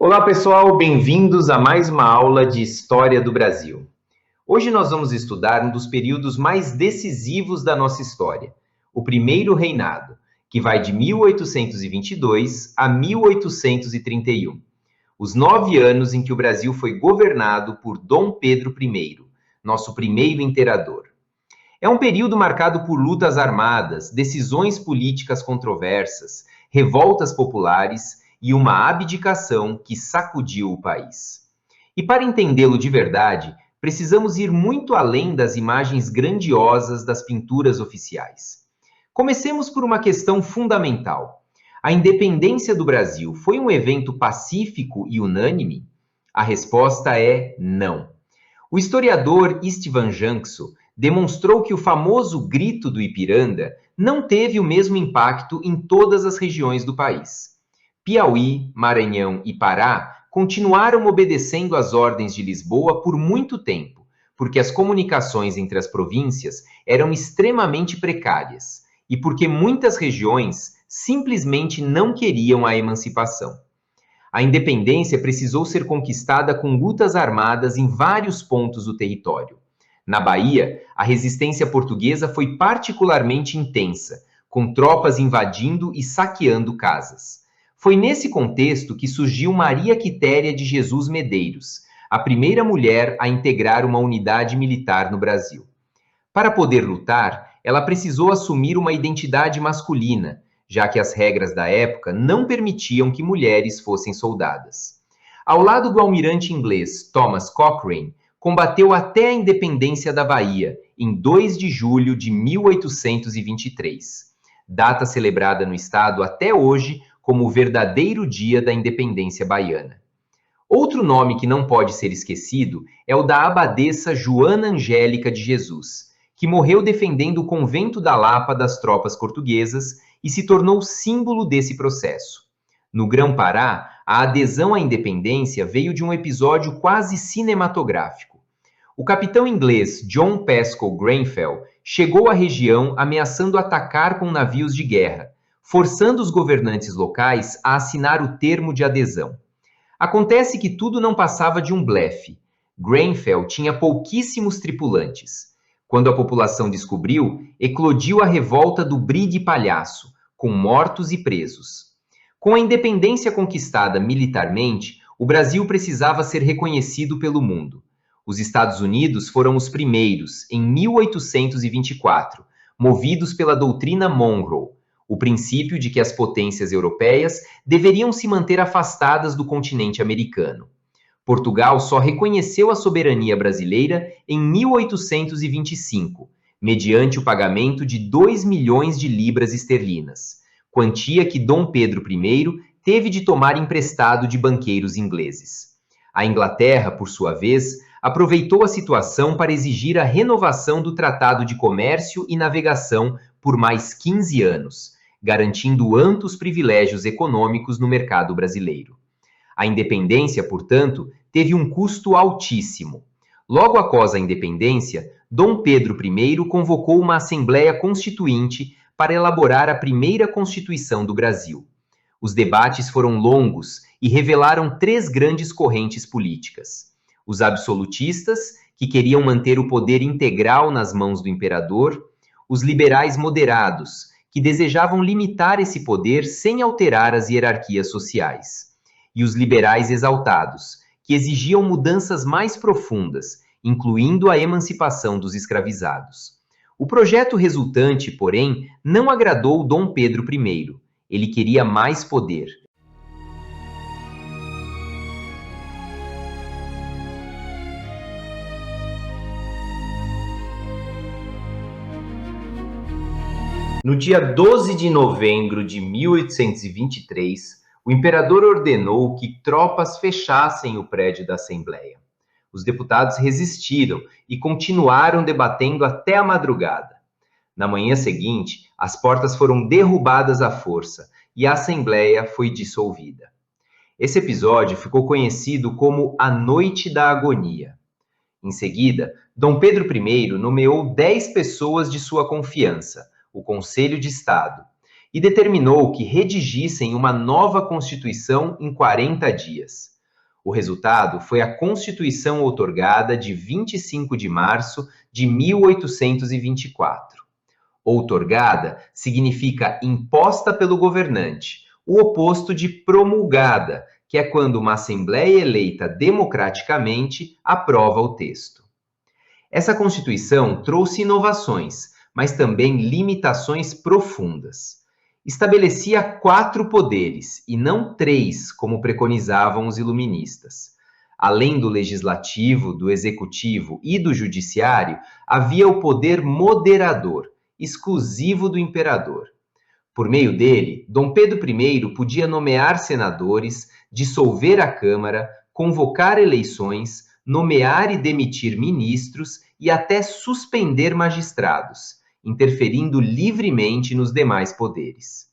Olá pessoal, bem-vindos a mais uma aula de História do Brasil. Hoje nós vamos estudar um dos períodos mais decisivos da nossa história, o Primeiro Reinado, que vai de 1822 a 1831, os 9 anos em que o Brasil foi governado por Dom Pedro I, nosso primeiro imperador. É um período marcado por lutas armadas, decisões políticas controversas, revoltas populares e uma abdicação que sacudiu o país. E para entendê-lo de verdade, precisamos ir muito além das imagens grandiosas das pinturas oficiais. Comecemos por uma questão fundamental. A independência do Brasil foi um evento pacífico e unânime? A resposta é não. O historiador Istvan Janso demonstrou que o famoso Grito do Ipiranga não teve o mesmo impacto em todas as regiões do país. Piauí, Maranhão e Pará continuaram obedecendo às ordens de Lisboa por muito tempo, porque as comunicações entre as províncias eram extremamente precárias e porque muitas regiões simplesmente não queriam a emancipação. A independência precisou ser conquistada com lutas armadas em vários pontos do território. Na Bahia, a resistência portuguesa foi particularmente intensa, com tropas invadindo e saqueando casas. Foi nesse contexto que surgiu Maria Quitéria de Jesus Medeiros, a primeira mulher a integrar uma unidade militar no Brasil. Para poder lutar, ela precisou assumir uma identidade masculina, já que as regras da época não permitiam que mulheres fossem soldadas. Ao lado do almirante inglês Thomas Cochrane, combateu até a independência da Bahia, em 2 de julho de 1823, data celebrada no estado até hoje como o verdadeiro dia da independência baiana. Outro nome que não pode ser esquecido é o da abadesa Joana Angélica de Jesus, que morreu defendendo o convento da Lapa das tropas portuguesas e se tornou símbolo desse processo. No Grão-Pará, a adesão à independência veio de um episódio quase cinematográfico. O capitão inglês John Pascoe Grenfell chegou à região ameaçando atacar com navios de guerra, forçando os governantes locais a assinar o termo de adesão. Acontece que tudo não passava de um blefe. Grenfell tinha pouquíssimos tripulantes. Quando a população descobriu, eclodiu a revolta do Bride Palhaço, com mortos e presos. Com a independência conquistada militarmente, o Brasil precisava ser reconhecido pelo mundo. Os Estados Unidos foram os primeiros, em 1824, movidos pela doutrina Monroe, o princípio de que as potências europeias deveriam se manter afastadas do continente americano. Portugal só reconheceu a soberania brasileira em 1825, mediante o pagamento de 2 milhões de libras esterlinas, quantia que Dom Pedro I teve de tomar emprestado de banqueiros ingleses. A Inglaterra, por sua vez, aproveitou a situação para exigir a renovação do Tratado de Comércio e Navegação por mais 15 anos, garantindo amplos privilégios econômicos no mercado brasileiro. A independência, portanto, teve um custo altíssimo. Logo após a independência, Dom Pedro I convocou uma Assembleia Constituinte para elaborar a primeira Constituição do Brasil. Os debates foram longos e revelaram 3 grandes correntes políticas: os absolutistas, que queriam manter o poder integral nas mãos do imperador; os liberais moderados, que desejavam limitar esse poder sem alterar as hierarquias sociais; e os liberais exaltados, que exigiam mudanças mais profundas, incluindo a emancipação dos escravizados. O projeto resultante, porém, não agradou Dom Pedro I. Ele queria mais poder. No dia 12 de novembro de 1823, o imperador ordenou que tropas fechassem o prédio da Assembleia. Os deputados resistiram e continuaram debatendo até a madrugada. Na manhã seguinte, as portas foram derrubadas à força e a Assembleia foi dissolvida. Esse episódio ficou conhecido como a Noite da Agonia. Em seguida, Dom Pedro I nomeou 10 pessoas de sua confiança, o Conselho de Estado, e determinou que redigissem uma nova Constituição em 40 dias. O resultado foi a Constituição outorgada de 25 de março de 1824. Outorgada significa imposta pelo governante, o oposto de promulgada, que é quando uma Assembleia eleita democraticamente aprova o texto. Essa Constituição trouxe inovações, mas também limitações profundas. Estabelecia 4 poderes, e não 3, como preconizavam os iluministas. Além do legislativo, do executivo e do judiciário, havia o poder moderador, exclusivo do imperador. Por meio dele, Dom Pedro I podia nomear senadores, dissolver a Câmara, convocar eleições, nomear e demitir ministros e até suspender magistrados, interferindo livremente nos demais poderes.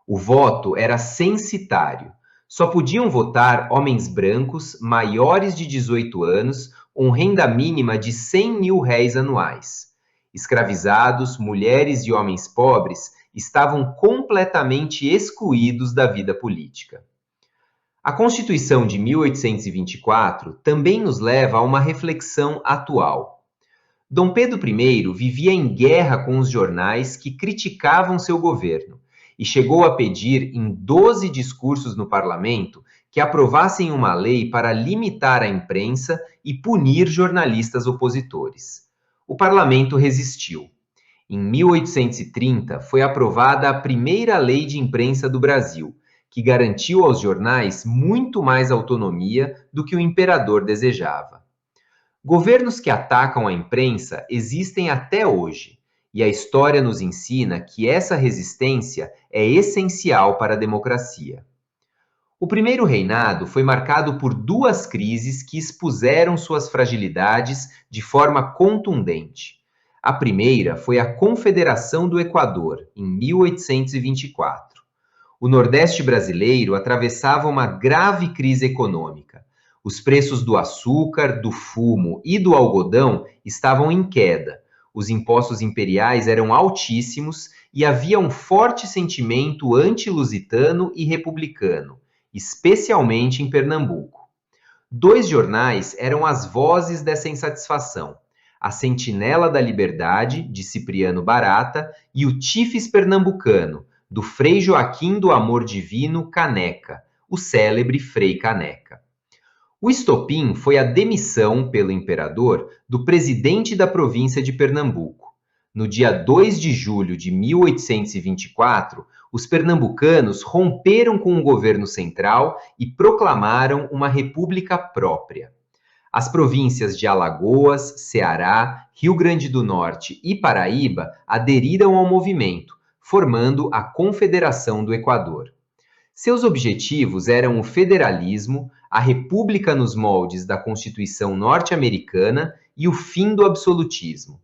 O voto era censitário. Só podiam votar homens brancos, maiores de 18 anos, com renda mínima de 100 mil réis anuais. Escravizados, mulheres e homens pobres estavam completamente excluídos da vida política. A Constituição de 1824 também nos leva a uma reflexão atual. Dom Pedro I vivia em guerra com os jornais que criticavam seu governo e chegou a pedir em 12 discursos no parlamento que aprovassem uma lei para limitar a imprensa e punir jornalistas opositores. O parlamento resistiu. Em 1830, foi aprovada a primeira lei de imprensa do Brasil, que garantiu aos jornais muito mais autonomia do que o imperador desejava. Governos que atacam a imprensa existem até hoje, e a história nos ensina que essa resistência é essencial para a democracia. O primeiro reinado foi marcado por 2 crises que expuseram suas fragilidades de forma contundente. A primeira foi a Confederação do Equador, em 1824. O Nordeste brasileiro atravessava uma grave crise econômica. Os preços do açúcar, do fumo e do algodão estavam em queda. Os impostos imperiais eram altíssimos e havia um forte sentimento anti-lusitano e republicano, especialmente em Pernambuco. 2 jornais eram as vozes dessa insatisfação: a Sentinela da Liberdade, de Cipriano Barata, e o Tifes Pernambucano, do Frei Joaquim do Amor Divino Caneca, o célebre Frei Caneca. O estopim foi a demissão pelo imperador do presidente da província de Pernambuco. No dia 2 de julho de 1824, os pernambucanos romperam com o governo central e proclamaram uma república própria. As províncias de Alagoas, Ceará, Rio Grande do Norte e Paraíba aderiram ao movimento, formando a Confederação do Equador. Seus objetivos eram o federalismo, a república nos moldes da Constituição norte-americana e o fim do absolutismo.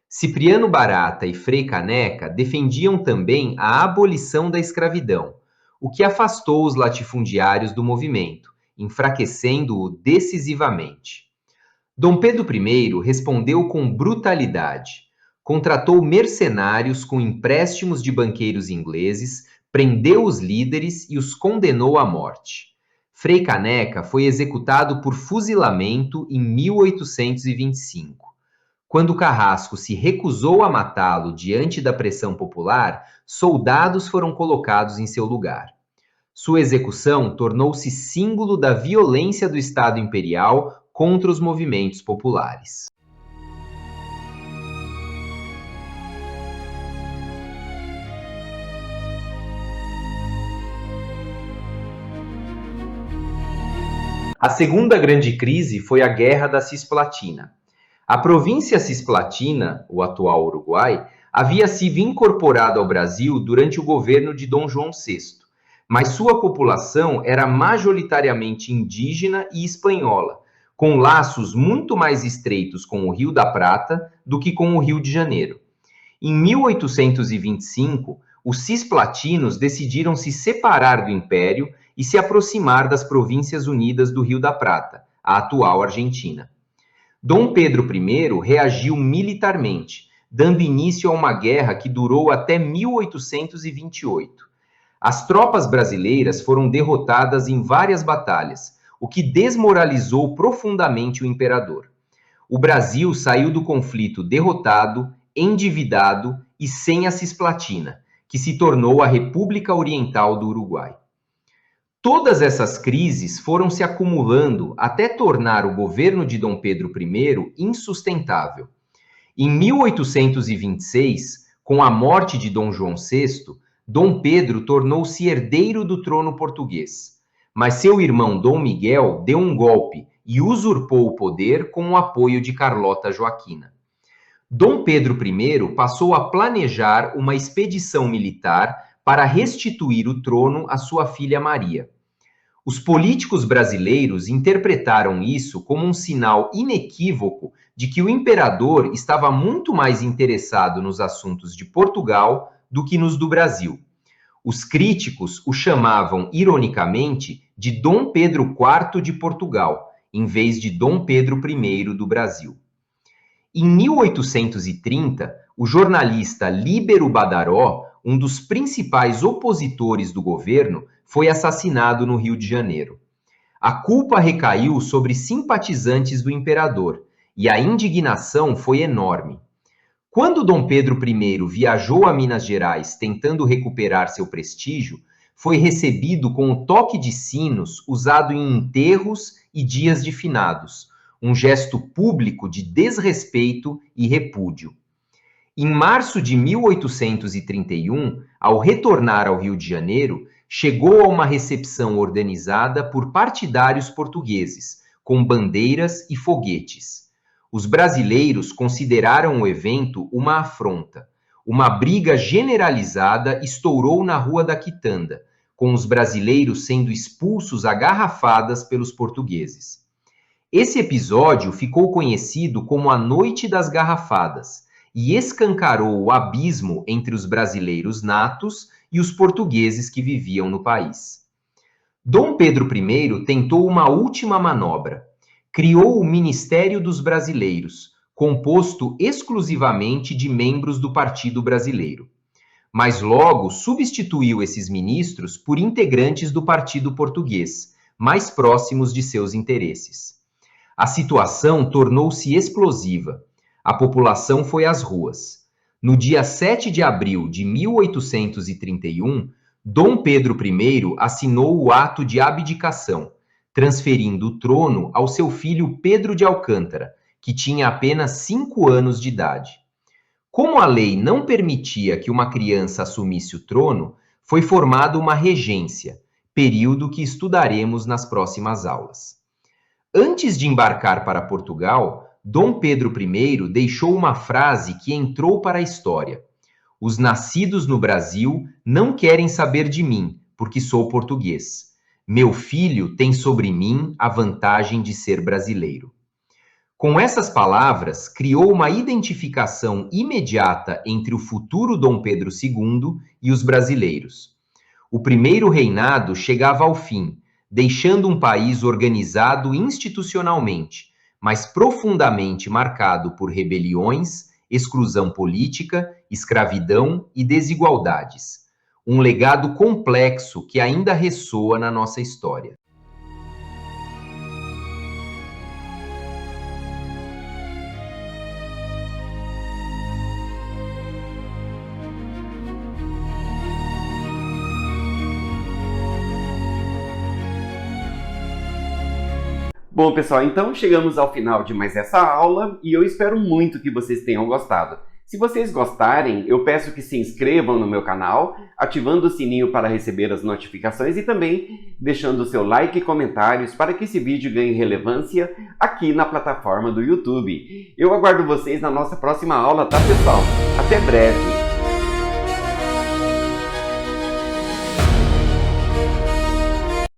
Cipriano Barata e Frei Caneca defendiam também a abolição da escravidão, o que afastou os latifundiários do movimento, enfraquecendo-o decisivamente. Dom Pedro I respondeu com brutalidade. Contratou mercenários com empréstimos de banqueiros ingleses, prendeu os líderes e os condenou à morte. Frei Caneca foi executado por fuzilamento em 1825. Quando Carrasco se recusou a matá-lo diante da pressão popular, soldados foram colocados em seu lugar. Sua execução tornou-se símbolo da violência do Estado Imperial contra os movimentos populares. A segunda grande crise foi a Guerra da Cisplatina. A província cisplatina, o atual Uruguai, havia sido incorporada ao Brasil durante o governo de Dom João VI, mas sua população era majoritariamente indígena e espanhola, com laços muito mais estreitos com o Rio da Prata do que com o Rio de Janeiro. Em 1825, os cisplatinos decidiram se separar do Império e se aproximar das Províncias Unidas do Rio da Prata, a atual Argentina. Dom Pedro I reagiu militarmente, dando início a uma guerra que durou até 1828. As tropas brasileiras foram derrotadas em várias batalhas, o que desmoralizou profundamente o imperador. O Brasil saiu do conflito derrotado, endividado e sem a Cisplatina, que se tornou a República Oriental do Uruguai. Todas essas crises foram se acumulando até tornar o governo de Dom Pedro I insustentável. Em 1826, com a morte de Dom João VI, Dom Pedro tornou-se herdeiro do trono português, mas seu irmão Dom Miguel deu um golpe e usurpou o poder com o apoio de Carlota Joaquina. Dom Pedro I passou a planejar uma expedição militar para restituir o trono à sua filha Maria. Os políticos brasileiros interpretaram isso como um sinal inequívoco de que o imperador estava muito mais interessado nos assuntos de Portugal do que nos do Brasil. Os críticos o chamavam, ironicamente, de Dom Pedro IV de Portugal, em vez de Dom Pedro I do Brasil. Em 1830, o jornalista Líbero Badaró, um dos principais opositores do governo, foi assassinado no Rio de Janeiro. A culpa recaiu sobre simpatizantes do imperador, e a indignação foi enorme. Quando Dom Pedro I viajou a Minas Gerais tentando recuperar seu prestígio, foi recebido com o toque de sinos usado em enterros e dias de finados, um gesto público de desrespeito e repúdio. Em março de 1831, ao retornar ao Rio de Janeiro, chegou a uma recepção organizada por partidários portugueses, com bandeiras e foguetes. Os brasileiros consideraram o evento uma afronta. Uma briga generalizada estourou na Rua da Quitanda, com os brasileiros sendo expulsos a garrafadas pelos portugueses. Esse episódio ficou conhecido como a Noite das Garrafadas e escancarou o abismo entre os brasileiros natos e os portugueses que viviam no país. Dom Pedro I tentou uma última manobra. Criou o Ministério dos Brasileiros, composto exclusivamente de membros do Partido Brasileiro. Mas logo substituiu esses ministros por integrantes do Partido Português, mais próximos de seus interesses. A situação tornou-se explosiva. A população foi às ruas. No dia 7 de abril de 1831, Dom Pedro I assinou o ato de abdicação, transferindo o trono ao seu filho Pedro de Alcântara, que tinha apenas 5 anos de idade. Como a lei não permitia que uma criança assumisse o trono, foi formada uma regência, período que estudaremos nas próximas aulas. Antes de embarcar para Portugal, Dom Pedro I deixou uma frase que entrou para a história: "Os nascidos no Brasil não querem saber de mim, porque sou português. Meu filho tem sobre mim a vantagem de ser brasileiro." Com essas palavras, criou uma identificação imediata entre o futuro Dom Pedro II e os brasileiros. O primeiro reinado chegava ao fim, deixando um país organizado institucionalmente, mas profundamente marcado por rebeliões, exclusão política, escravidão e desigualdades. Um legado complexo que ainda ressoa na nossa história. Bom, pessoal, então chegamos ao final de mais essa aula e eu espero muito que vocês tenham gostado. Se vocês gostarem, eu peço que se inscrevam no meu canal, ativando o sininho para receber as notificações e também deixando o seu like e comentários para que esse vídeo ganhe relevância aqui na plataforma do YouTube. Eu aguardo vocês na nossa próxima aula, tá, pessoal? Até breve!